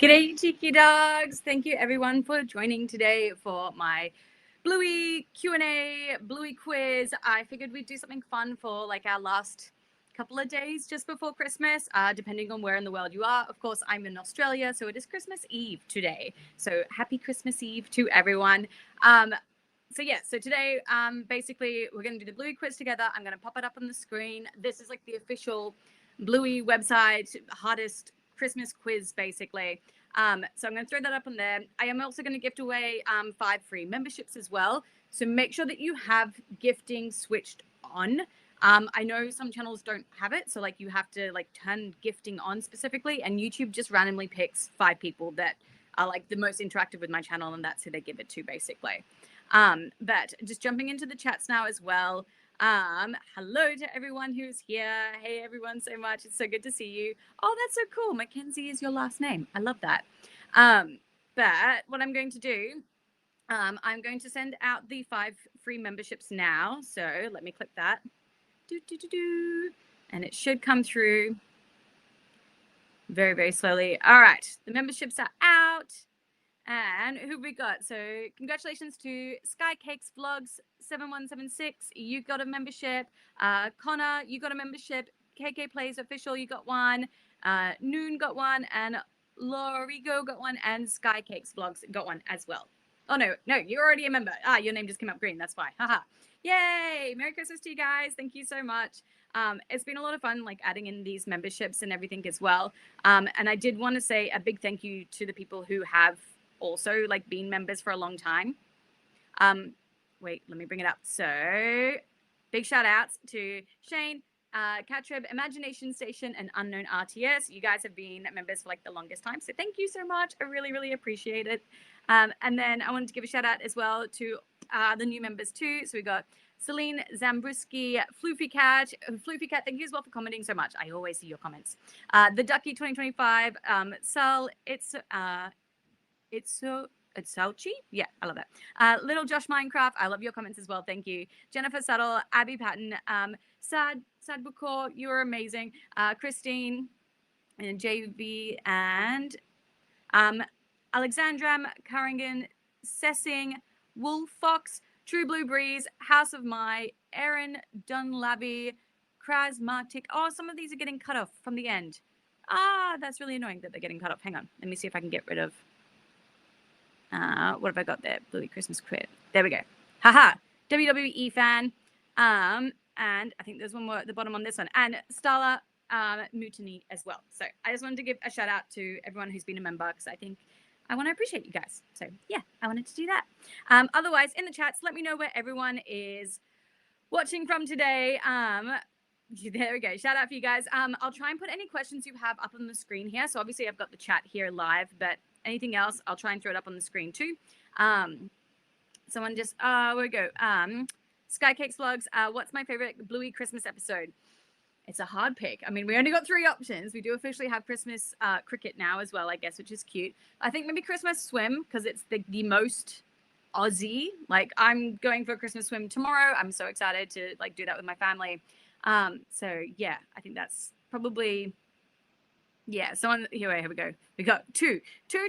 G'day, cheeky dogs. Thank you, everyone, for joining today for my Bluey Q&A, Bluey quiz. I figured we'd do something fun for like our last couple of days just before Christmas, depending on where in the world you are. Of course, I'm in Australia, so it is Christmas Eve today. So happy Christmas Eve to everyone. So today, basically, we're going to do the Bluey quiz together. I'm going to pop it up on the screen. This is like the official Bluey website, hardest Christmas quiz, basically. So I'm going to throw that up on there. I am also going to gift away 5 free memberships as well. So make sure that you have gifting switched on. I know some channels don't have it, so like you have to like turn gifting on specifically, and YouTube just randomly picks 5 people that are like the most interactive with my channel, and that's who they give it to, basically. But just jumping into the chats now as well. Hello to everyone who's here. Hey everyone, so much. It's so good to see you. Oh, that's so cool. Mackenzie is your last name. I love that. But what I'm going to do, I'm going to send out the 5 free memberships now. So let me click that. And it should come through very, very slowly. All right, the memberships are out. And who we got? So congratulations to Skycakes Vlogs 7176. You got a membership. Connor, you got a membership. KK Plays Official, you got one. Noon got one, and Lorigo got one, and Skycakes Vlogs got one as well. Oh no, you're already a member. Your name just came up green. That's why. Haha. Yay! Merry Christmas to you guys. Thank you so much. It's been a lot of fun, like adding in these memberships and everything as well. And I did want to say a big thank you to the people who have also like been members for a long time. Wait, let me bring it up. So big shout outs to Shane, Catrib, Imagination Station, and Unknown RTS. You guys have been members for like the longest time, so thank you so much. I really, really appreciate it. And then I wanted to give a shout out as well to the new members too. So we got Celine Zambruski, Floofy Cat, thank you as well for commenting so much. I always see your comments. The Ducky 2025, Sal, it's Sauchi? Yeah, I love that. Little Josh Minecraft, I love your comments as well. Thank you. Jennifer Subtle, Abby Patton, Sad Bukor, you're amazing. Christine, and JV, and Alexandram, Carringen, Sessing, Wolf Fox, True Blue Breeze, House of Mai, Aaron Dunlabby, Krasmatic. Oh, some of these are getting cut off from the end. That's really annoying that they're getting cut off. Hang on. Let me see if I can get rid of. What have I got there? Bluey Christmas quit. There we go. Haha. WWE fan. And I think there's one more at the bottom on this one. And Starla Mutiny as well. So I just wanted to give a shout out to everyone who's been a member, because I think I want to appreciate you guys. So yeah, I wanted to do that. Otherwise, in the chats, let me know where everyone is watching from today. There we go. Shout out for you guys. I'll try and put any questions you have up on the screen here. So obviously I've got the chat here live, but anything else, I'll try and throw it up on the screen too. Someone just, where we go. Skycakes Vlogs, what's my favorite Bluey Christmas episode? It's a hard pick. I mean, we only got 3 options. We do officially have Christmas cricket now as well, I guess, which is cute. I think maybe Christmas swim, because it's the most Aussie. Like, I'm going for a Christmas swim tomorrow. I'm so excited to like do that with my family. So yeah, I think that's probably, yeah. Someone here we go. We got two,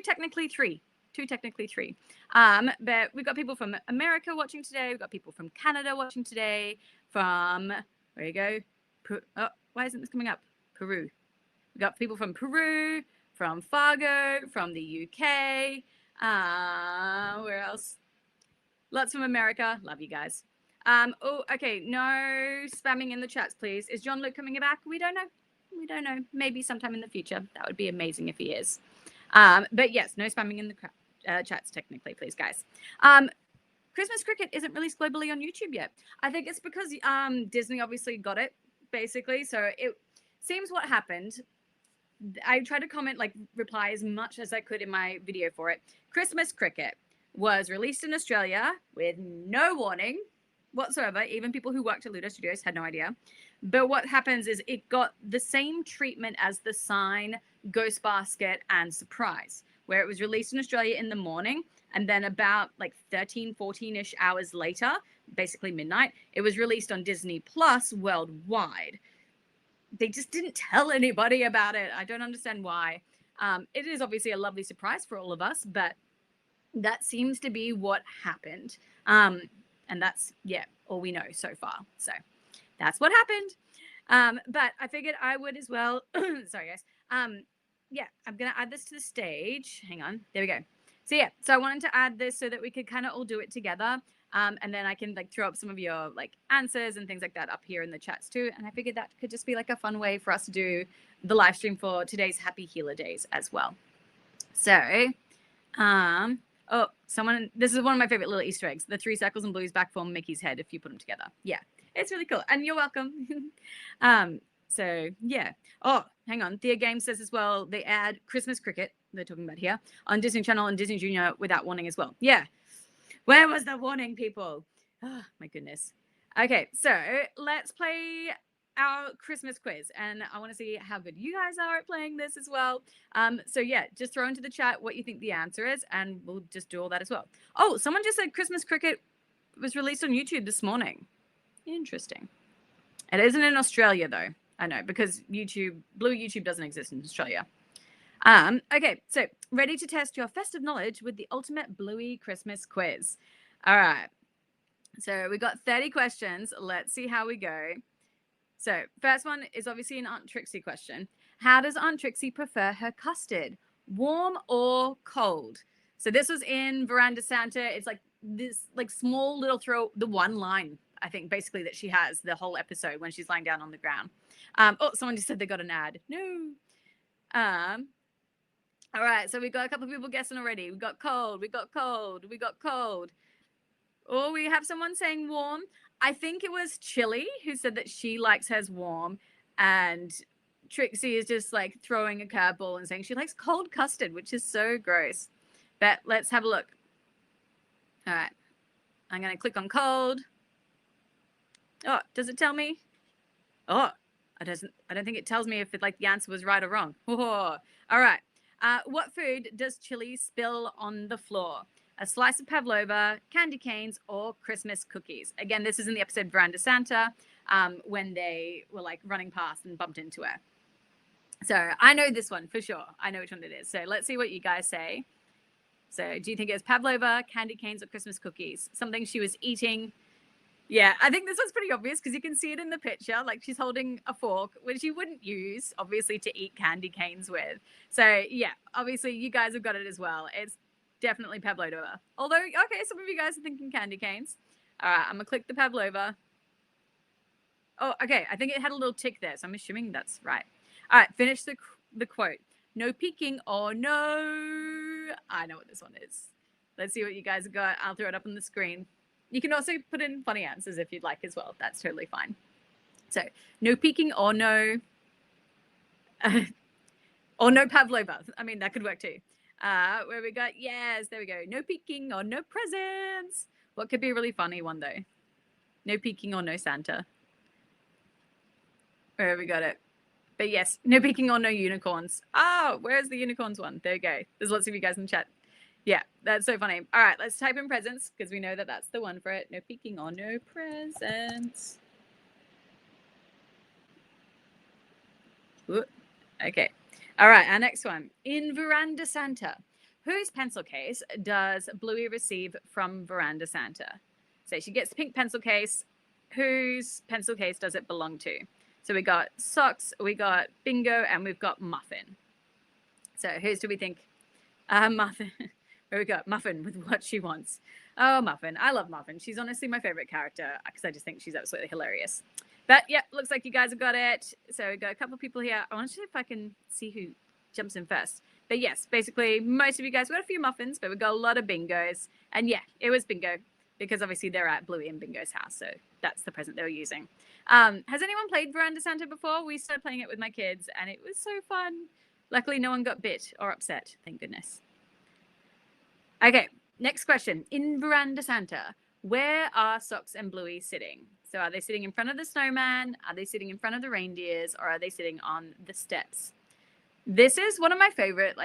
technically 3. 2, technically 3. But we've got people from America watching today. We've got people from Canada watching today. From, where you go? Oh, why isn't this coming up? Peru. We got people from Peru, from Fargo, from the UK. Where else? Lots from America. Love you guys. Oh, okay. No spamming in the chats, please. Is John Luke coming back? We don't know. We don't know. Maybe sometime in the future. That would be amazing if he is. But yes, no spamming in the chats technically, please, guys. Christmas cricket isn't released globally on YouTube yet. I think it's because Disney obviously got it, basically. So it seems what happened. I tried to comment, like reply as much as I could in my video for it. Christmas cricket was released in Australia with no warning whatsoever. Even people who worked at Ludo Studios had no idea. But what happens is it got the same treatment as The Sign, Ghost Basket, and Surprise, where it was released in Australia in the morning, and then about like 13, 14-ish hours later, basically midnight, it was released on Disney Plus worldwide. They just didn't tell anybody about it. I don't understand why. It is obviously a lovely surprise for all of us, but that seems to be what happened. And that's, yeah, all we know so far. So that's what happened. But I figured I would as well. Sorry, guys. Yeah, I'm going to add this to the stage. Hang on. There we go. So yeah, so I wanted to add this so that we could kind of all do it together. And then I can like throw up some of your like answers and things like that up here in the chats too. And I figured that could just be like a fun way for us to do the live stream for today's Happy Healer Days as well. So, oh, this is one of my favorite little Easter eggs. The 3 circles and Bluey's back form Mickey's head if you put them together. Yeah, it's really cool. And you're welcome. So yeah. Oh, hang on. Thea Game says as well, they add Christmas cricket, they're talking about here, on Disney Channel and Disney Junior without warning as well. Yeah. Where was the warning, people? Oh, my goodness. Okay, so let's play our Christmas quiz. And I want to see how good you guys are at playing this as well. So yeah, just throw into the chat what you think the answer is, and we'll just do all that as well. Oh, someone just said Christmas cricket was released on YouTube this morning. Interesting. It isn't in Australia, though. I know, because Blue YouTube doesn't exist in Australia. Okay, so ready to test your festive knowledge with the ultimate Bluey Christmas quiz. All right. So we got 30 questions. Let's see how we go. So first one is obviously an Aunt Trixie question. How does Aunt Trixie prefer her custard? Warm or cold? So this was in Veranda Santa. It's like this like small little the one line, I think, basically that she has the whole episode when she's lying down on the ground. Oh, someone just said they got an ad. No. All right, so we got a couple of people guessing already. We got cold, we got cold, we got cold. Oh, we have someone saying warm. I think it was Chili who said that she likes hers warm, and Trixie is just like throwing a curveball and saying she likes cold custard, which is so gross. But let's have a look. All right, I'm going to click on cold. Oh, does it tell me? Oh, it doesn't. I don't think it tells me if it like the answer was right or wrong. Oh, all right. What food does Chili spill on the floor? A slice of pavlova, candy canes, or Christmas cookies? Again, this is in the episode Veranda Santa, when they were like running past and bumped into her. So I know this one for sure. I know which one it is. So let's see what you guys say. So do you think it was pavlova, candy canes, or Christmas cookies? Something she was eating. Yeah, I think this one's pretty obvious because you can see it in the picture. Like she's holding a fork, which you wouldn't use, obviously, to eat candy canes with. So yeah, obviously you guys have got it as well. It's definitely pavlova. Although, okay, some of you guys are thinking candy canes. All right, I'm going to click the pavlova. Oh, okay, I think it had a little tick there, so I'm assuming that's right. All right, finish the quote. No peeking or no... I know what this one is. Let's see what you guys have got. I'll throw it up on the screen. You can also put in funny answers if you'd like as well. That's totally fine. So, no peeking or no... or no pavlova. I mean, that could work too. Where we got, yes, there we go. No peeking or no presents. What could be a really funny one, though? No peeking or no Santa. Where we got it? But yes, no peeking or no unicorns. Oh, where's the unicorns one? There we go. There's lots of you guys in the chat. Yeah, that's so funny. All right, let's type in presents because we know that that's the one for it. No peeking or no presents. Ooh, okay. All right, our next one. In Veranda Santa, whose pencil case does Bluey receive from Veranda Santa? So she gets the pink pencil case. Whose pencil case does it belong to? So we got Socks, we got Bingo, and we've got Muffin. So whose do we think? Muffin. Where we got Muffin with what she wants. Oh, Muffin. I love Muffin. She's honestly my favorite character because I just think she's absolutely hilarious. But yeah, looks like you guys have got it. So we got a couple of people here. I want to see if I can see who jumps in first. But yes, basically most of you guys got a few muffins, but we got a lot of bingos. And yeah, it was bingo because obviously they're at Bluey and Bingo's house. So that's the present they were using. Has anyone played Veranda Santa before? We started playing it with my kids and it was so fun. Luckily, no one got bit or upset. Thank goodness. Okay, next question. In Veranda Santa, where are Socks and Bluey sitting? So are they sitting in front of the snowman? Are they sitting in front of the reindeers? Or are they sitting on the steps? This is one of my favorite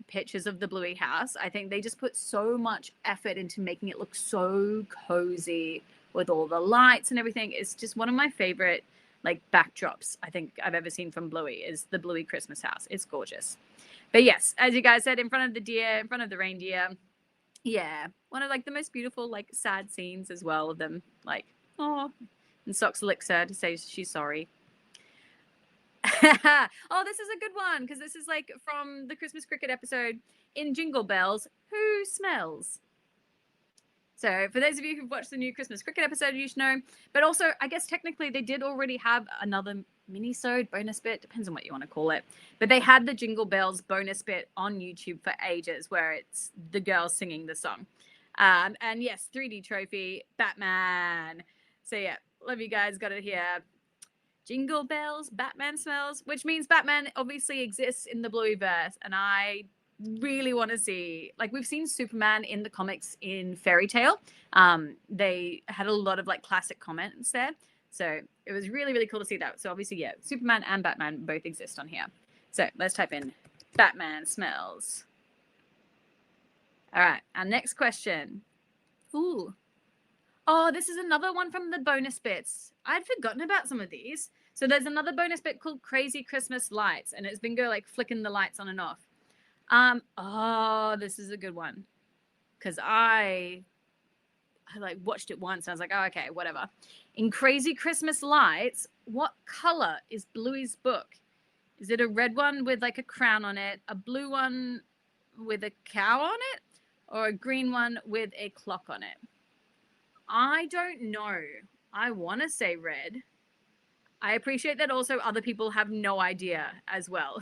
pictures of the Bluey house. I think they just put so much effort into making it look so cozy with all the lights and everything. It's just one of my favorite like backdrops I think I've ever seen from Bluey is the Bluey Christmas house. It's gorgeous. But yes, as you guys said, in front of the deer, in front of the reindeer. Yeah, one of like the most beautiful like sad scenes as well of them like, oh, and Socks licks her to say she's sorry. Oh, this is a good one because this is like from the Christmas cricket episode in Jingle Bells. Who smells? So for those of you who've watched the new Christmas cricket episode, you should know. But also, I guess technically they did already have another mini-sode bonus bit, depends on what you want to call it. But they had the Jingle Bells bonus bit on YouTube for ages where it's the girls singing the song. And yes, 3D trophy, Batman. So yeah, love you guys, got it here. Jingle bells, Batman smells, which means Batman obviously exists in the Blueyverse, and I really want to see, like, we've seen Superman in the comics in Fairy Tale. They had a lot of like classic comments there, so it was really, really cool to see that. So obviously, yeah, Superman and Batman both exist on here. So let's type in Batman smells. All right, our next question. Ooh. Oh, this is another one from the bonus bits. I'd forgotten about some of these. So there's another bonus bit called Crazy Christmas Lights, and it's Bingo like flicking the lights on and off. Oh, this is a good one. Because I like watched it once. And I was like, oh, okay, whatever. In Crazy Christmas Lights, what color is Bluey's book? Is it a red one with like a crown on it, a blue one with a cow on it, or a green one with a clock on it? I don't know. I want to say red. I appreciate that also other people have no idea as well.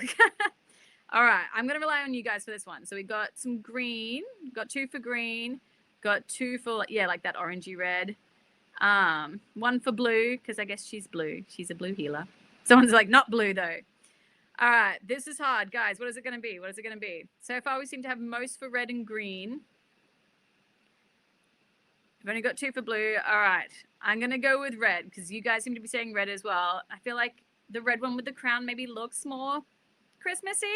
All right, I'm going to rely on you guys for this one. So we got some green, got 2 for green, got 2 for, yeah, like that orangey red. 1 for blue, because I guess she's blue. She's a blue healer. Someone's like, not blue though. All right, this is hard. Guys, what is it going to be? What is it going to be? So far we seem to have most for red and green. I've only got 2 for blue. All right, I'm going to go with red because you guys seem to be saying red as well. I feel like the red one with the crown maybe looks more Christmassy.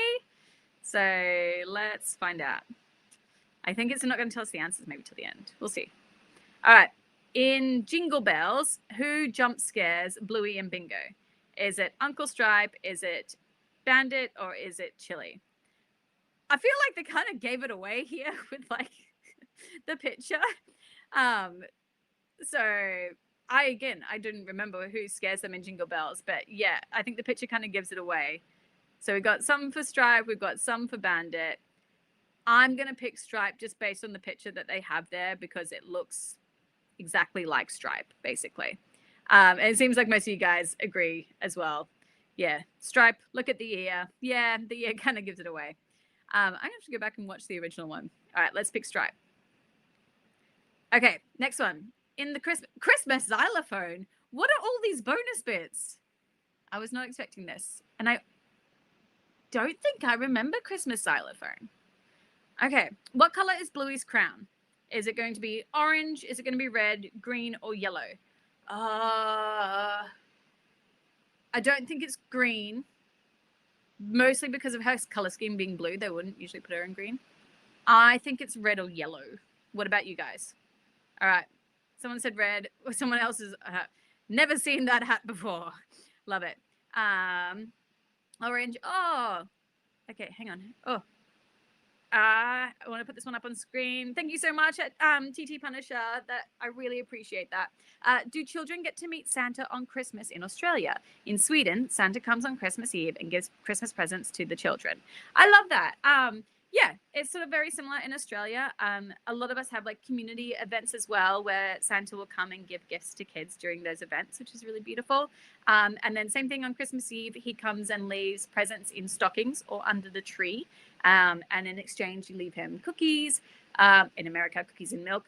So let's find out. I think it's not going to tell us the answers maybe till the end. We'll see. All right. In Jingle Bells, who jump scares Bluey and Bingo? Is it Uncle Stripe? Is it Bandit? Or is it Chili? I feel like they kind of gave it away here with like the picture. So I didn't remember who scares them in Jingle Bells, but yeah, I think the picture kind of gives it away. So we got some for Stripe, we've got some for Bandit. I'm going to pick Stripe just based on the picture that they have there because it looks exactly like Stripe, basically. And it seems like most of you guys agree as well. Yeah, Stripe, look at the ear. Yeah, the ear kind of gives it away. I'm going to have to go back and watch the original one. All right, let's pick Stripe. Okay, next one. In the Christmas xylophone, what are all these bonus bits? I was not expecting this. And I don't think I remember Christmas xylophone. Okay, what color is Bluey's crown? Is it going to be orange? Is it going to be red, green, or yellow? I don't think it's green. Mostly because of her color scheme being blue. They wouldn't usually put her in green. I think it's red or yellow. What about you guys? All right. Someone said red. Someone else has never seen that hat before. Love it. Orange. Oh. Okay, hang on. Oh. I want to put this one up on screen. Thank you so much, TT Punisher. That I really appreciate that. Do children get to meet Santa on Christmas in Australia? In Sweden, Santa comes on Christmas Eve and gives Christmas presents to the children. I love that. Yeah, it's sort of very similar in Australia. A lot of us have like community events as well where Santa will come and give gifts to kids during those events, which is really beautiful. And then same thing on Christmas Eve, he comes and leaves presents in stockings or under the tree. And in exchange, you leave him cookies. In America, cookies and milk.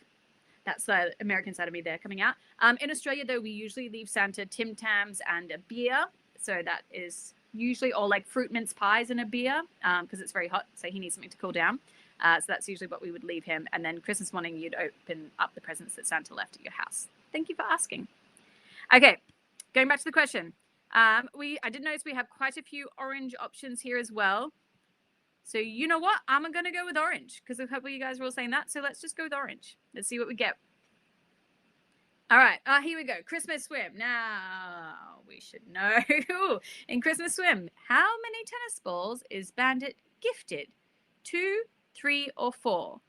That's the American side of me there coming out. In Australia, though, we usually leave Santa Tim Tams and a beer. So that is usually all like fruit mince pies and a beer because it's very hot. So he needs something to cool down. So that's usually what we would leave him. And then Christmas morning, you'd open up the presents that Santa left at your house. Thank you for asking. Okay, going back to the question. I did notice we have quite a few orange options here as well. So you know what? I'm going to go with orange because a couple of you guys were all saying that. So let's just go with orange. Let's see what we get. All right. Here we go. Christmas swim. Now we should know. In Christmas swim, how many tennis balls is Bandit gifted? 2, 3, or 4?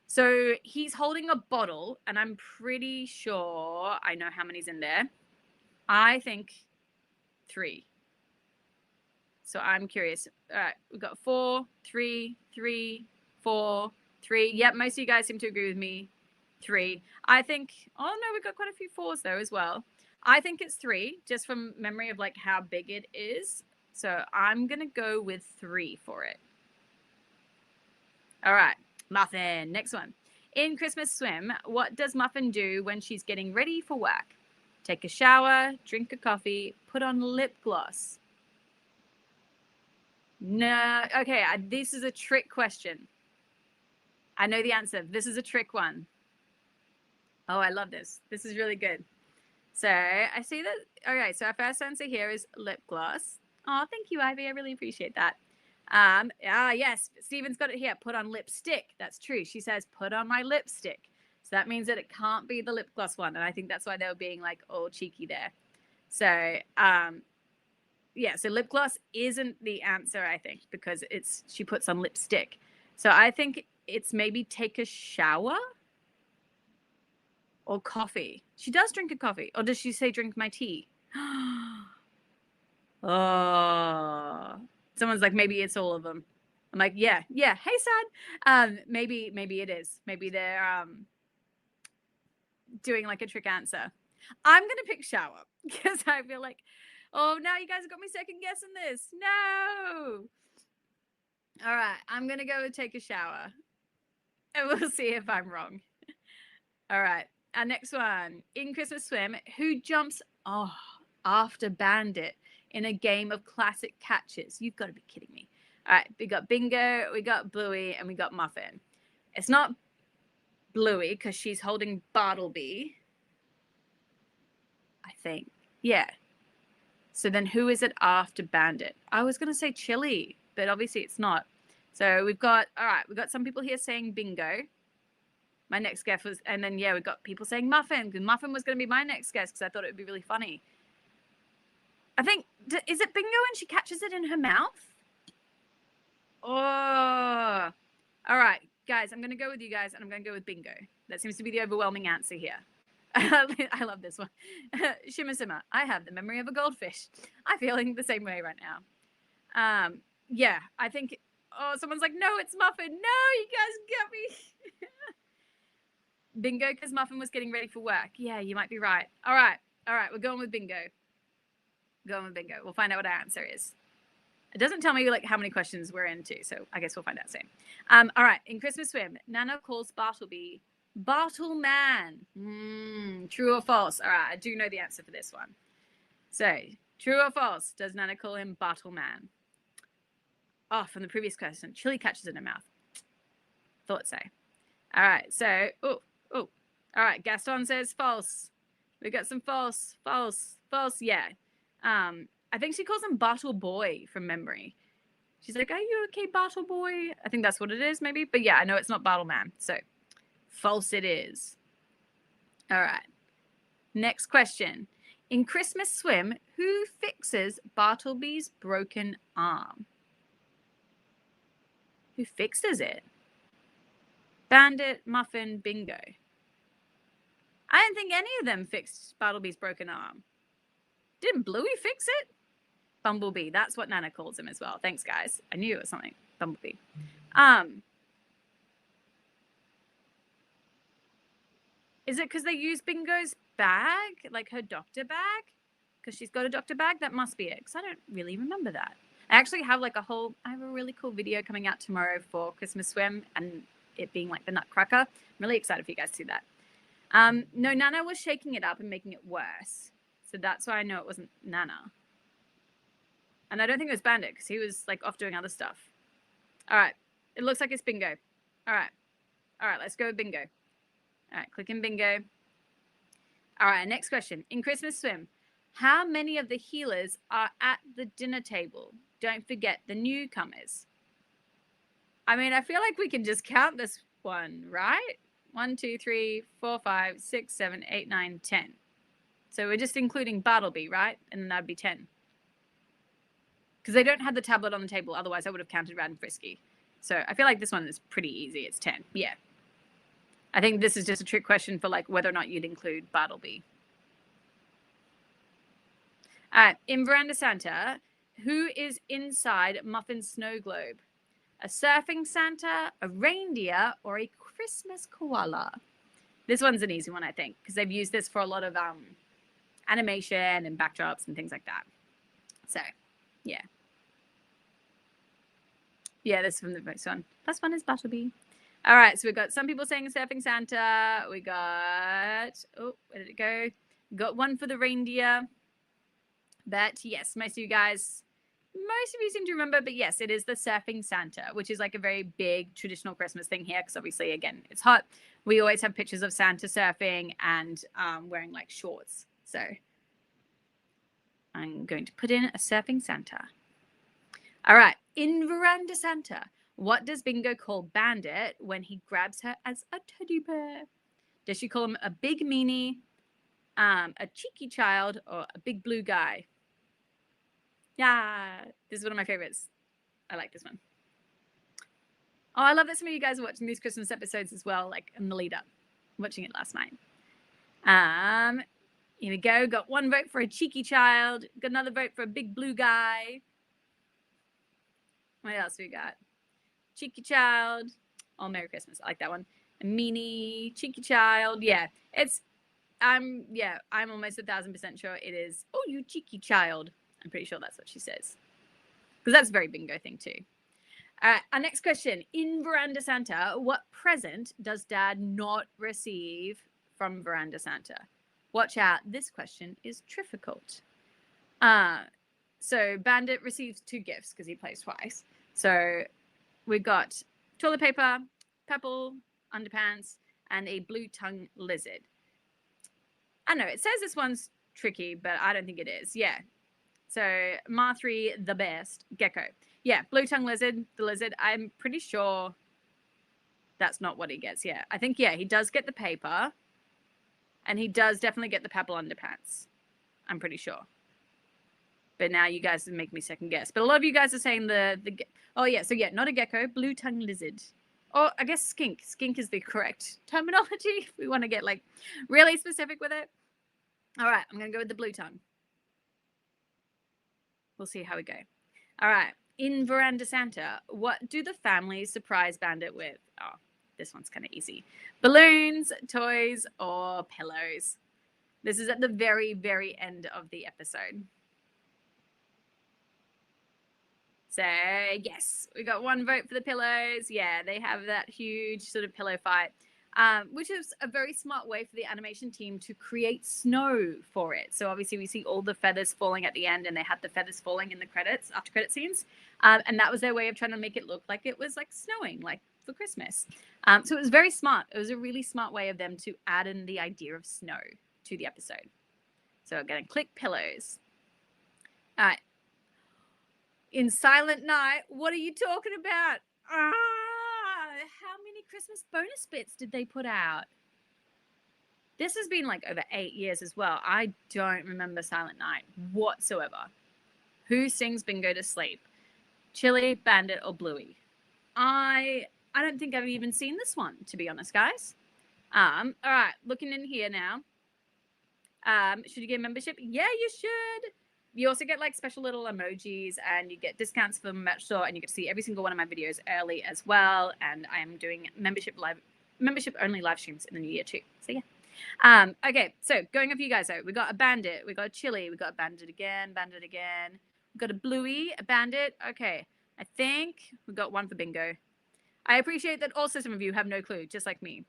So he's holding a bottle, and I'm pretty sure I know how many's in there. I think 3. So I'm curious. All right, we've got 4, 3, 3, 4, 3. Yep, most of you guys seem to agree with me. 3. I think, oh no, we've got quite a few 4s though as well. I think it's 3, just from memory of like how big it is. So I'm going to go with 3 for it. All right, Muffin, next one. In Christmas swim, what does Muffin do when she's getting ready for work? Take a shower, drink a coffee, put on lip gloss. No, okay, this is a trick question. I know the answer. This is a trick one. Oh, I love this. This is really good. So I see that. Okay, so our first answer here is lip gloss. Oh, thank you, Ivy. I really appreciate that. Yes, Steven's got it here. Put on lipstick. That's true. She says, put on my lipstick. So that means that it can't be the lip gloss one. And I think that's why they were being like all cheeky there. So, yeah, so lip gloss isn't the answer, I think, because she puts on lipstick. So I think it's maybe take a shower or coffee. She does drink a coffee. Or does she say drink my tea? Oh, someone's like, maybe it's all of them. I'm like, yeah. Hey, Sad. Maybe it is. Maybe they're doing like a trick answer. I'm gonna pick shower because I feel like, oh, now you guys have got me second guessing this. No. All right, I'm gonna go take a shower, and we'll see if I'm wrong. All right, our next one. In Christmas swim, who jumps after Bandit in a game of classic catches? You've got to be kidding me. All right, we got Bingo, we got Bluey, and we got Muffin. It's not Bluey because she's holding Bartleby, I think. Yeah. So then who is it after Bandit? I was going to say Chili, but obviously it's not. So we've got some people here saying Bingo. My next guess was, and then, yeah, we've got people saying Muffin, because Muffin was going to be my next guess because I thought it would be really funny. I think, is it Bingo and she catches it in her mouth? Oh, all right, guys, I'm going to go with you guys, and I'm going to go with Bingo. That seems to be the overwhelming answer here. I love this one. Shimmer Simmer, I have the memory of a goldfish. I'm feeling the same way right now. Yeah, I think, someone's like, no, it's Muffin. No, you guys got me. Bingo, because Muffin was getting ready for work. Yeah, you might be right. All right, we're going with Bingo. We'll find out what our answer is. It doesn't tell me like how many questions we're into, so I guess we'll find out soon. All right, in Christmas swim, Nana calls Bartleby Bartle Man. True or false? All right, I do know the answer for this one. So, true or false? Does Nana call him Bartle Man? Oh, from the previous question, Chili catches in her mouth. Thought so. All right, so, all right, Gaston says false. We got some false, yeah. I think she calls him Bartle Boy from memory. She's like, are you okay, Bartle Boy? I think that's what it is, maybe. But yeah, I know it's not Bartle Man. So false it is. All right. Next question. In Christmas swim, who fixes Bartleby's broken arm? Who fixes it? Bandit, Muffin, Bingo. I don't think any of them fixed Bartleby's broken arm. Didn't Bluey fix it? Bumblebee. That's what Nana calls him as well. Thanks, guys. I knew it was something. Bumblebee. Is it because they use Bingo's bag? Like her doctor bag? Because she's got a doctor bag? That must be it. Because I don't really remember that. I actually have like I have a really cool video coming out tomorrow for Christmas swim and it being like the Nutcracker. I'm really excited for you guys to see that. No, Nana was shaking it up and making it worse. So that's why I know it wasn't Nana. And I don't think it was Bandit because he was like off doing other stuff. All right. It looks like it's Bingo. All right, let's go with Bingo. All right, click in Bingo. All right, next question. In Christmas swim, how many of the healers are at the dinner table? Don't forget the newcomers. I mean, I feel like we can just count this one, right? 1, 2, 3, 4, 5, 6, 7, 8, 9, 10. So we're just including Bartleby, right? And then that'd be 10. Because they don't have the tablet on the table. Otherwise, I would have counted Rad and Frisky. So I feel like this one is pretty easy. It's 10. Yeah. I think this is just a trick question for like whether or not you'd include Bartleby. All right. In Veranda Santa, who is inside Muffin's snow globe? A surfing Santa, a reindeer, or a Christmas koala? This one's an easy one, I think, because they've used this for a lot of animation and backdrops and things like that. So, yeah. Yeah, this is from the first one. Plus one is Bartleby. All right, so we've got some people saying surfing Santa. We got, oh, where did it go? We got one for the reindeer. But yes, most of you seem to remember, but yes, it is the surfing Santa, which is like a very big traditional Christmas thing here because obviously, again, it's hot. We always have pictures of Santa surfing and wearing like shorts. So I'm going to put in a surfing Santa. All right, in Veranda Santa, what does Bingo call Bandit when he grabs her as a teddy bear? Does she call him a big meanie, a cheeky child, or a big blue guy? Yeah, this is one of my favorites. I like this one. Oh, I love that some of you guys are watching these Christmas episodes as well, like in the lead up. Watching it last night. Here we go. Got one vote for a cheeky child. Got another vote for a big blue guy. What else we got? Cheeky child. Oh, Merry Christmas. I like that one. A meanie, cheeky child. Yeah, I'm almost 1,000% sure it is. Oh, you cheeky child. I'm pretty sure that's what she says. Because that's a very bingo thing too. All right, our next question. In Veranda Santa, what present does Dad not receive from Veranda Santa? Watch out, this question is difficult. So Bandit receives 2 gifts because he plays twice. So we've got toilet paper, purple underpants, and a blue tongue lizard. I know, it says this one's tricky, but I don't think it is. Yeah. So Marthree, the best. Gecko. Yeah, blue tongue lizard, the lizard. I'm pretty sure that's not what he gets. Yeah, I think, yeah, he does get the paper. And he does definitely get the purple underpants. I'm pretty sure. But now you guys make me second guess. But a lot of you guys are saying oh yeah, so yeah, not a gecko, blue tongue lizard. Or I guess skink. Skink is the correct terminology if we want to get like really specific with it. All right, I'm going to go with the blue tongue. We'll see how we go. All right, in Veranda Santa, what do the families surprise Bandit with? Oh, this one's kind of easy. Balloons, toys, or pillows? This is at the very, very end of the episode. So, yes, we got 1 vote for the pillows. Yeah, they have that huge sort of pillow fight, which is a very smart way for the animation team to create snow for it. So, obviously, we see all the feathers falling at the end, and they had the feathers falling in the credits, after credit scenes. And that was their way of trying to make it look like it was like snowing, like for Christmas. So, it was very smart. It was a really smart way of them to add in the idea of snow to the episode. So, I'm going to click pillows. All right. In Silent Night, what are you talking about? How many Christmas bonus bits did they put out? This has been like over 8 years as well. I don't remember Silent Night whatsoever. Who sings Bingo to sleep? Chili, Bandit, or Bluey? I don't think I've even seen this one, to be honest, guys. All right, looking in here now. Should you get membership? Yeah, you should. You also get like special little emojis and you get discounts for the merch store and you get to see every single one of my videos early as well. And I am doing membership only live streams in the new year too. So yeah. Okay, so going off you guys though, we got a Bandit, we got a Chili, we got a Bandit again. We got a Bluey, a Bandit. Okay, I think we got 1 for Bingo. I appreciate that also some of you have no clue, just like me.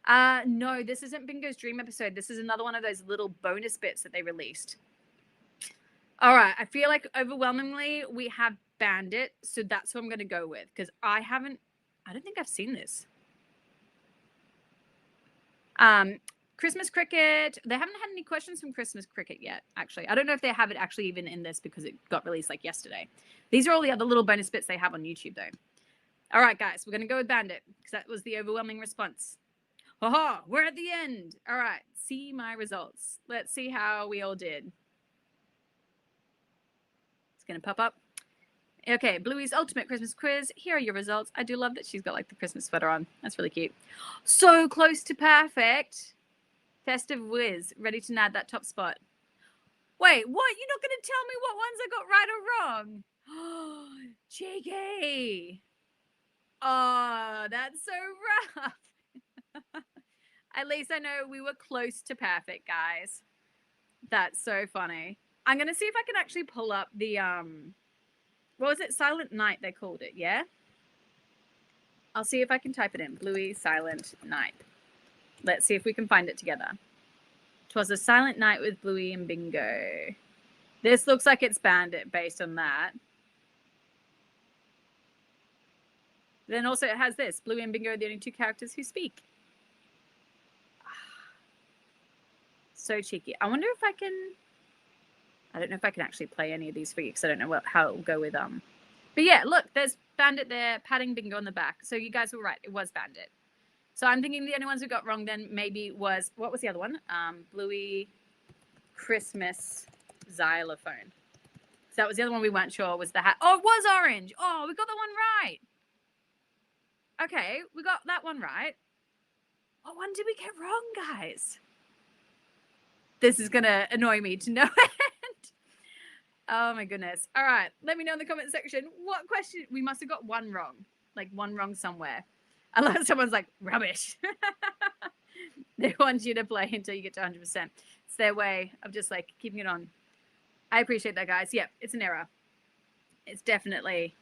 No, this isn't Bingo's dream episode. This is another one of those little bonus bits that they released. All right, I feel like overwhelmingly we have Bandit, so that's who I'm going to go with because I don't think I've seen this. Christmas Cricket, they haven't had any questions from Christmas Cricket yet, actually. I don't know if they have it actually even in this because it got released like yesterday. These are all the other little bonus bits they have on YouTube though. All right, guys, we're going to go with Bandit because that was the overwhelming response. Haha, we're at the end. All right, see my results. Let's see how we all did. It's going to pop up. Okay, Bluey's Ultimate Christmas Quiz. Here are your results. I do love that she's got like the Christmas sweater on. That's really cute. So close to perfect. Festive Whiz, ready to nab that top spot. Wait, what? You're not going to tell me what ones I got right or wrong? Oh, cheeky. Oh, that's so rough. At least I know we were close to perfect, guys. That's so funny. I'm going to see if I can actually pull up the, what was it? Silent Night, they called it, yeah? I'll see if I can type it in. Bluey Silent Night. Let's see if we can find it together. 'Twas a silent night with Bluey and Bingo. This looks like it's Bandit based on that. Then also it has this. Bluey and Bingo are the only two characters who speak. So cheeky. I wonder if I can... I don't know if I can actually play any of these for you because I don't know how it will go with... But yeah, look, there's Bandit there, patting Bingo on the back. So you guys were right. It was Bandit. So I'm thinking the only ones who got wrong then maybe was... What was the other one? Bluey Christmas Xylophone. So that was the other one we weren't sure was the hat. Oh, it was orange. Oh, we got that one right. Okay, we got that one right. What one did we get wrong, guys? This is going to annoy me to no end. Oh, my goodness. All right, let me know in the comment section what question. We must have got one wrong. Like one wrong somewhere. Unless someone's like, rubbish. They want you to play until you get to 100%. It's their way of just like keeping it on. I appreciate that, guys. Yep, it's an error. It's definitely...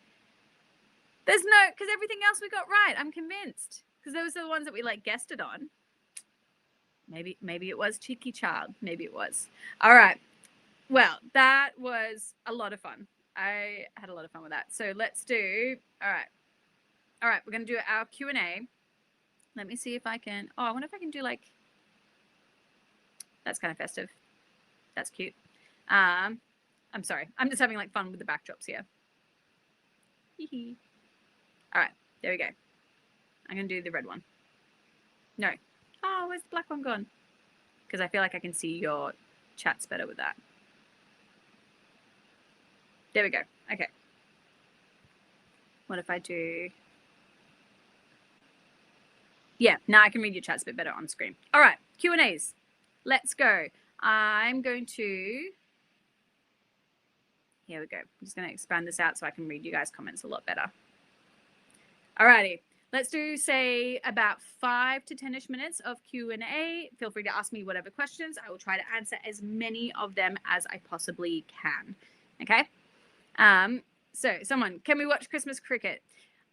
There's no... Because everything else we got right. I'm convinced. Because those are the ones that we like guessed it on. Maybe it was Cheeky Child. Maybe it was. All right. Well, that was a lot of fun. I had a lot of fun with that. So let's do... All right, we're going to do our Q&A. Let me see if I can... Oh, I wonder if I can do like... That's kind of festive. That's cute. I'm sorry. I'm just having like fun with the backdrops here. All right, there we go. I'm going to do the red one. No. Oh, where's the black one gone? Because I feel like I can see your chats better with that. There we go. Okay. What if I do... Yeah, now I can read your chats a bit better on screen. All right, Q&As. Let's go. I'm going to... Here we go. I'm just going to expand this out so I can read you guys' comments a lot better. All righty. Let's do, say, about 5 to 10-ish minutes of Q&A. Feel free to ask me whatever questions. I will try to answer as many of them as I possibly can. Okay? So, someone, can we watch Christmas cricket?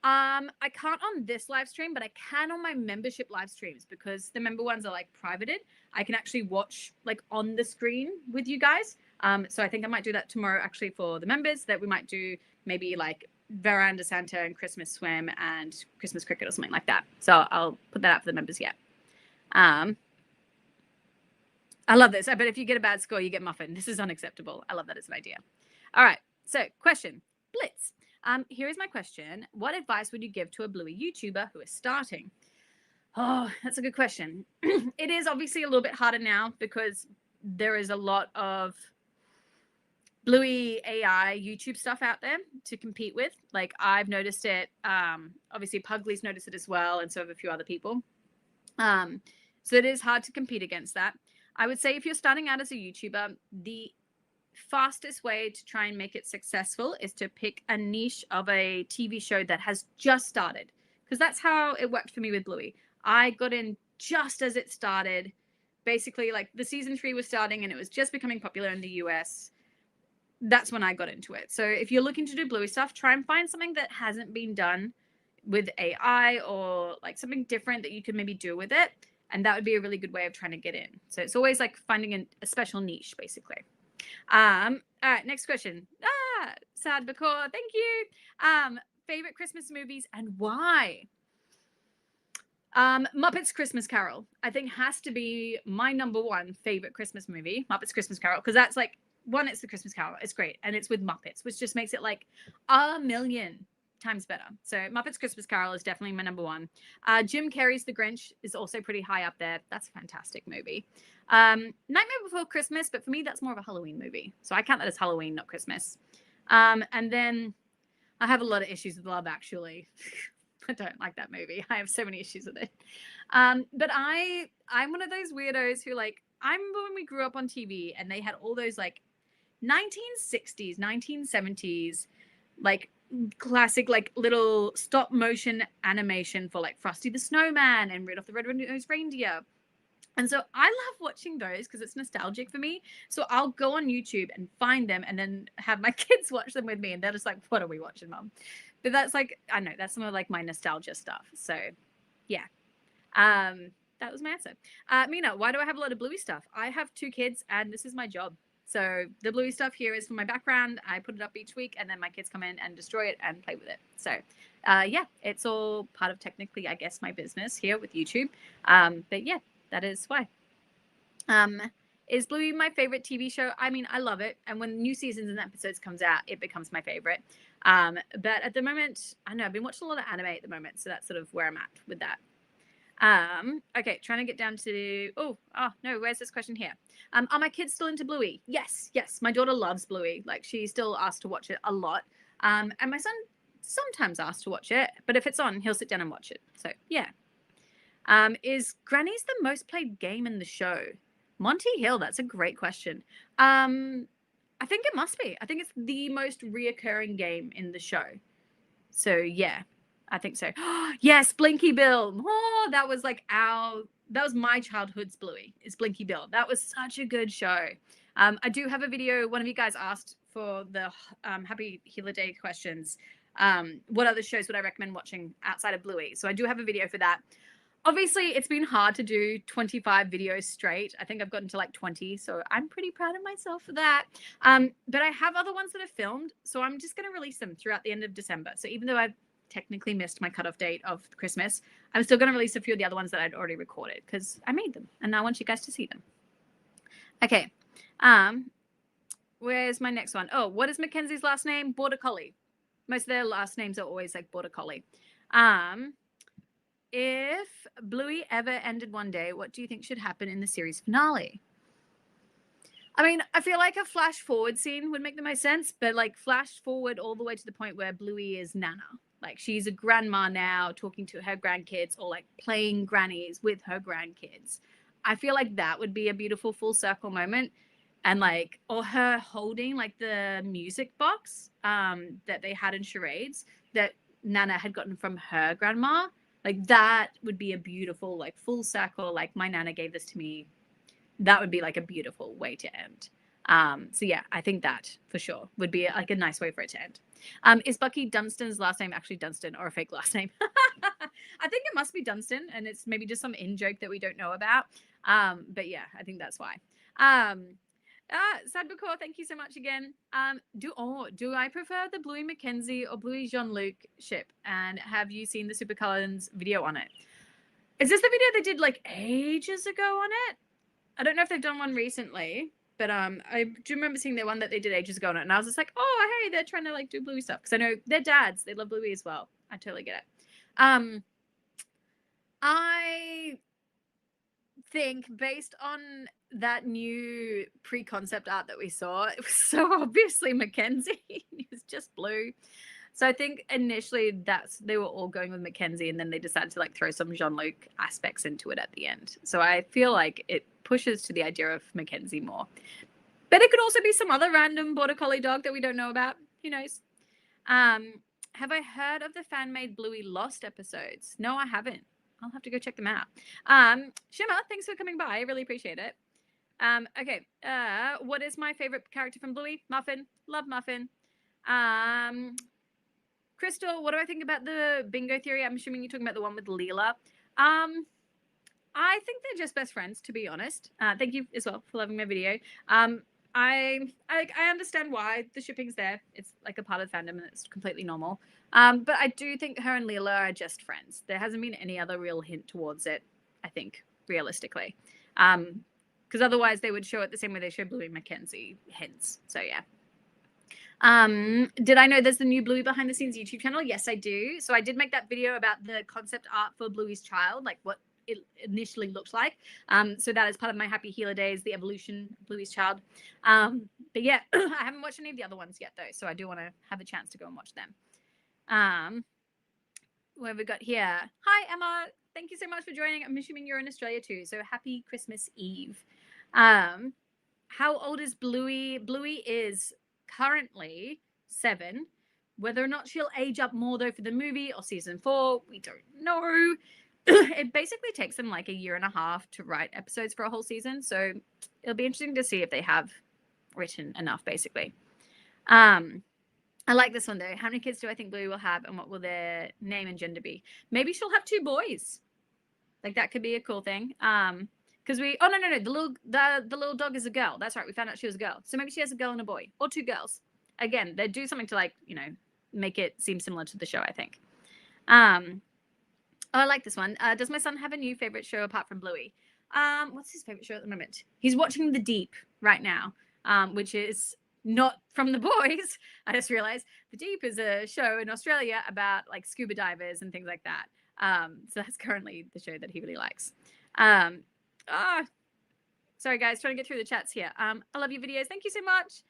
I can't on this live stream, but I can on my membership live streams because the member ones are like privated. I can actually watch like on the screen with you guys. So I think I might do that tomorrow actually for the members, that we might do maybe like Veranda Santa and Christmas Swim and Christmas Cricket or something like that. So I'll put that out for the members yet. I love this. I bet if you get a bad score, you get muffin. This is unacceptable. I love that as an idea. All right. So question, Blitz. Here is my question. What advice would you give to a Bluey YouTuber who is starting? Oh, that's a good question. It is obviously a little bit harder now because there is a lot of Bluey AI YouTube stuff out there to compete with. Like I've noticed it. Obviously Pugly's noticed it as well, and so have a few other people. So it is hard to compete against that. I would say if you're starting out as a YouTuber, the fastest way to try and make it successful is to pick a niche of a TV show that has just started, because that's how it worked for me with Bluey. I got in just as it started. Basically, like the season 3 was starting and it was just becoming popular in the US. That's when I got into it. So if you're looking to do Bluey stuff, try and find something that hasn't been done with AI or like something different that you could maybe do with it. And that would be a really good way of trying to get in. So it's always like finding a special niche, basically. All right, next question. Sad Bakor, thank you. Favorite Christmas movies and why? Muppets Christmas Carol, I think has to be my #1 favorite Christmas movie, Muppets Christmas Carol, because that's like, one, it's the Christmas Carol, it's great, and it's with Muppets, which just makes it like a million times better. So Muppets Christmas Carol is definitely my number one. Jim Carrey's The Grinch is also pretty high up there. That's a fantastic movie. Nightmare Before Christmas, but for me, that's more of a Halloween movie. So I count that as Halloween, not Christmas. And then I have a lot of issues with Love Actually. I don't like that movie. I have so many issues with it. But I'm one of those weirdos who, like, I remember when we grew up on TV and they had all those like 1960s, 1970s, like classic, like little stop motion animation for like Frosty the Snowman and Rudolph the Red-Nosed Reindeer. And so I love watching those because it's nostalgic for me. So I'll go on YouTube and find them and then have my kids watch them with me. And they're just like, what are we watching, Mom? But that's like, I know, that's some of like my nostalgia stuff. So yeah. That was my answer. Mina, why do I have a lot of Bluey stuff? I have 2 kids and this is my job. So the Bluey stuff here is for my background. I put it up each week and then my kids come in and destroy it and play with it. So yeah, it's all part of technically, I guess, my business here with YouTube. But yeah, that is why. Is Bluey my favorite TV show? I mean, I love it. And when new seasons and episodes comes out, it becomes my favorite. But at the moment, I know I've been watching a lot of anime at the moment. So that's sort of where I'm at with that. Okay, trying to get down to, oh no, where's this question here? Are my kids still into Bluey? Yes. My daughter loves Bluey. Like, she still asks to watch it a lot. And my son sometimes asks to watch it, but if it's on, he'll sit down and watch it. So yeah. Is Granny's the most played game in the show? Monty Hill, that's a great question. I think it must be. I think it's the most reoccurring game in the show. So yeah. I think so. Yes, Blinky Bill. Oh, that was like that was my childhood's Bluey, is Blinky Bill. That was such a good show. I do have a video. One of you guys asked for the Happy Healer Day questions. What other shows would I recommend watching outside of Bluey? So I do have a video for that. Obviously, it's been hard to do 25 videos straight. I think I've gotten to like 20, so I'm pretty proud of myself for that. But I have other ones that are filmed, so I'm just going to release them throughout the end of December. So even though I've technically missed my cutoff date of Christmas, I'm still going to release a few of the other ones that I'd already recorded because I made them and I want you guys to see them. Okay. Where's my next one? Oh, what is Mackenzie's last name? Border Collie. Most of their last names are always like Border Collie. If Bluey ever ended one day, what do you think should happen in the series finale? I mean, I feel like a flash forward scene would make the most sense, but like flash forward all the way to the point where Bluey is Nana. Like, she's a grandma now talking to her grandkids or like playing grannies with her grandkids. I feel like that would be a beautiful full circle moment. And like, or her holding like the music box that they had in charades that Nana had gotten from her grandma. Like, that would be a beautiful like full circle. Like, my Nana gave this to me. That would be like a beautiful way to end. So yeah, I think that for sure would be like a nice way for it to end. Is Bucky Dunstan's last name actually Dunstan or a fake last name? I think it must be Dunstan, and it's maybe just some in-joke that we don't know about. But yeah, I think that's why. Sadbukor, thank you so much again. Do I prefer the Bluey Mackenzie or Bluey Jean-Luc ship? And have you seen the Super Cullens video on it? Is this the video they did like ages ago on it? I don't know if they've done one recently, but I do remember seeing the one that they did ages ago on it, and I was just like, oh, hey, they're trying to like do Bluey stuff because I know they're dads, they love Bluey as well. I totally get it. I think based on that new pre-concept art that we saw, it was so obviously Mackenzie. He was just blue. So I think initially they were all going with Mackenzie, and then they decided to like throw some Jean-Luc aspects into it at the end. So I feel like it pushes to the idea of Mackenzie more. But it could also be some other random Border Collie dog that we don't know about. Who knows? Have I heard of the fan-made Bluey Lost episodes? No, I haven't. I'll have to go check them out. Shimmer, thanks for coming by. I really appreciate it. Okay. What is my favorite character from Bluey? Muffin. Love Muffin. Crystal, what do I think about the bingo theory? I'm assuming you're talking about the one with Leela. I think they're just best friends, to be honest. Thank you as well for loving my video. I understand why the shipping's there. It's like a part of fandom and it's completely normal. But I do think her and Leela are just friends. There hasn't been any other real hint towards it, I think, realistically. Because otherwise they would show it the same way they show Bluey Mackenzie hints. So yeah. Did I know there's the new Bluey behind the scenes YouTube channel? Yes, I do. So I did make that video about the concept art for Bluey's child, like what it initially looked like. So that is part of my Happy Healer Days, the evolution of Bluey's child. But yeah, I haven't watched any of the other ones yet though, so I do want to have a chance to go and watch them. What have we got here? Hi, Emma. Thank you so much for joining. I'm assuming you're in Australia too, so happy Christmas Eve. How old is Bluey? Bluey is currently 7. Whether or not she'll age up more though for the movie or season 4, we don't know. It basically takes them like a year and a half to write episodes for a whole season, so it'll be interesting to see if they have written enough, basically. I like this one though. How many kids do I think Bluey will have, and what will their name and gender be? Maybe she'll have 2 boys. Like that could be a cool thing. Because no, the little dog is a girl. That's right. We found out she was a girl. So maybe she has a girl and a boy, or 2 girls. Again, they do something to like, make it seem similar to the show, I think. I like this one. Does my son have a new favorite show apart from Bluey? What's his favorite show at the moment? He's watching The Deep right now, which is not from The Boys. I just realized The Deep is a show in Australia about like scuba divers and things like that. So that's currently the show that he really likes. Sorry guys, trying to get through the chats here. I love your videos. Thank you so much.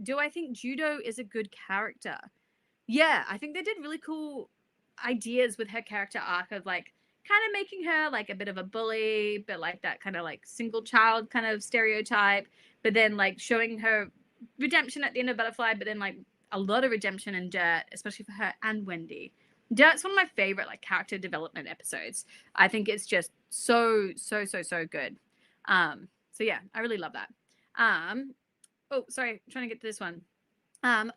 Do I think Judo is a good character? Yeah, I think they did really cool ideas with her character arc of like kind of making her like a bit of a bully, but like that kind of like single child kind of stereotype, but then like showing her redemption at the end of Butterfly, but then like a lot of redemption in Dirt, especially for her and Wendy. Dirt's one of my favorite like character development episodes. I think it's just so good. So yeah, I really love that. Oh, sorry, I'm trying to get to this one.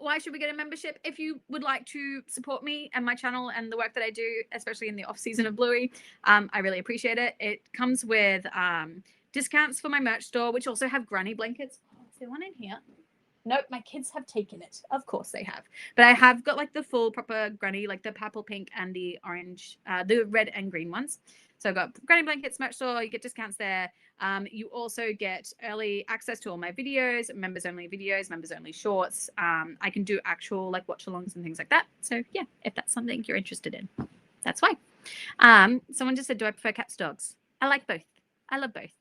Why should we get a membership? If you would like to support me and my channel and the work that I do, especially in the off season of Bluey, I really appreciate it. It comes with discounts for my merch store, which also have granny blankets. Oh, is there one in here? Nope, my kids have taken it. Of course they have. But I have got like the full proper granny, like the purple, pink, and the orange, the red and green ones. So I've got granny blankets, merch store, you get discounts there. You also get early access to all my videos, members only videos, members only shorts. I can do actual like watch alongs and things like that. So yeah, if that's something you're interested in, that's why. Someone just said, do I prefer cats, dogs? I like both. I love both.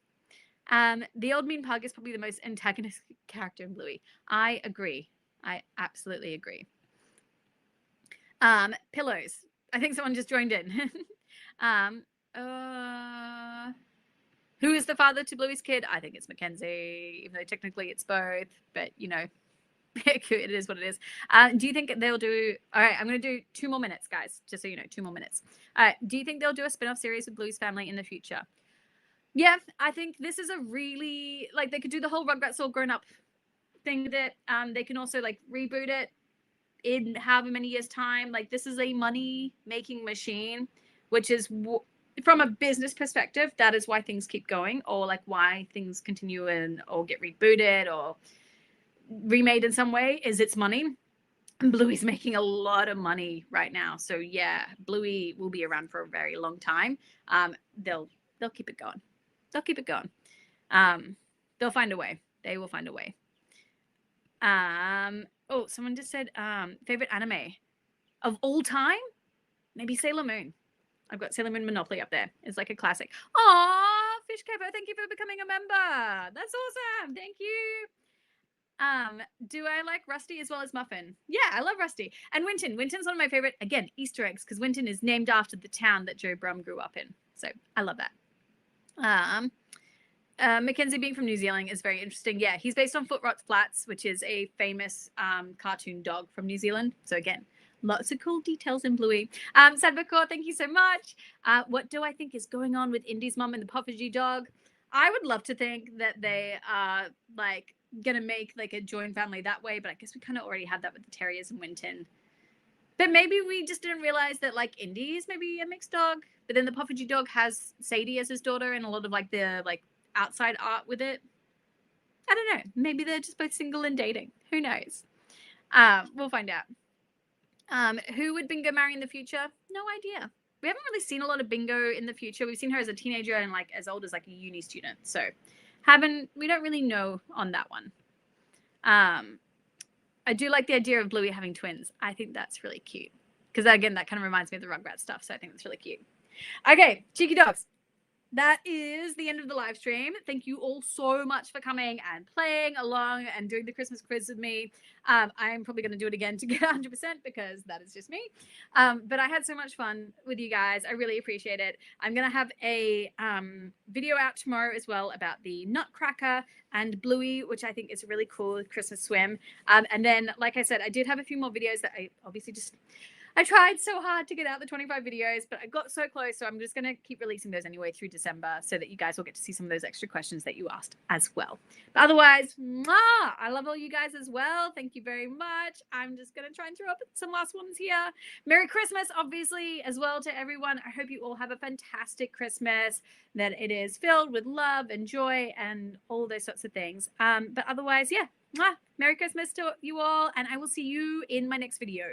The old mean pug is probably the most antagonistic character in Bluey. I agree. I absolutely agree. Pillows. I think someone just joined in. Who is the father to Bluey's kid? I think it's Mackenzie, even though technically it's both. But, it is what it is. Do you think they'll do... All right, I'm going to do 2 more minutes, guys, just so you know, 2 more minutes. All right, do you think they'll do a spin-off series with Bluey's family in the future? Yeah, I think this is a really, like, they could do the whole Rugrats All Grown Up thing with it. They can also, like, reboot it in however many years' time. Like, this is a money-making machine, which is, from a business perspective, that is why things keep going, or, like, why things continue or get rebooted or remade in some way, is it's money. And Bluey's making a lot of money right now. So, yeah, Bluey will be around for a very long time. They'll keep it going. They'll keep it going. They'll find a way. They will find a way. Oh, someone just said favorite anime of all time? Maybe Sailor Moon. I've got Sailor Moon Monopoly up there. It's like a classic. Aw, Fish Capo, thank you for becoming a member. That's awesome. Thank you. Do I like Rusty as well as Muffin? Yeah, I love Rusty. And Winton. Winton's one of my favorite, again, Easter eggs, because Winton is named after the town that Joe Brum grew up in. So I love that. Mackenzie being from New Zealand is very interesting. Yeah, he's based on Foot Rot Flats, which is a famous cartoon dog from New Zealand. So again, lots of cool details in Bluey. Sadbakor, thank you so much. What do I think is going on with Indy's mom and the Poffergy dog? I would love to think that they are like gonna make like a joint family that way, but I guess we kind of already had that with the Terriers and Winton. But maybe we just didn't realize that like Indy is maybe a mixed dog, but then the Poffergy dog has Sadie as his daughter and a lot of like the like outside art with it. I don't know. Maybe they're just both single and dating. Who knows? We'll find out. Who would Bingo marry in the future? No idea. We haven't really seen a lot of Bingo in the future. We've seen her as a teenager and like as old as like a uni student. So we don't really know on that one. I do like the idea of Bluey having twins. I think that's really cute. Because again, that kind of reminds me of the Rugrats stuff. So I think that's really cute. Okay, cheeky dogs. That is the end of the live stream. Thank you all so much for coming and playing along and doing the Christmas quiz with me. I'm probably going to do it again to get 100% because that is just me. But I had so much fun with you guys. I really appreciate it. I'm going to have a video out tomorrow as well about the Nutcracker and Bluey, which I think is a really cool Christmas swim. And then, like I said, I did have a few more videos that I obviously I tried so hard to get out the 25 videos, but I got so close. So I'm just going to keep releasing those anyway through December so that you guys will get to see some of those extra questions that you asked as well. But otherwise, I love all you guys as well. Thank you very much. I'm just going to try and throw up some last ones here. Merry Christmas, obviously, as well to everyone. I hope you all have a fantastic Christmas, that it is filled with love and joy and all those sorts of things. But otherwise, yeah, Merry Christmas to you all. And I will see you in my next video.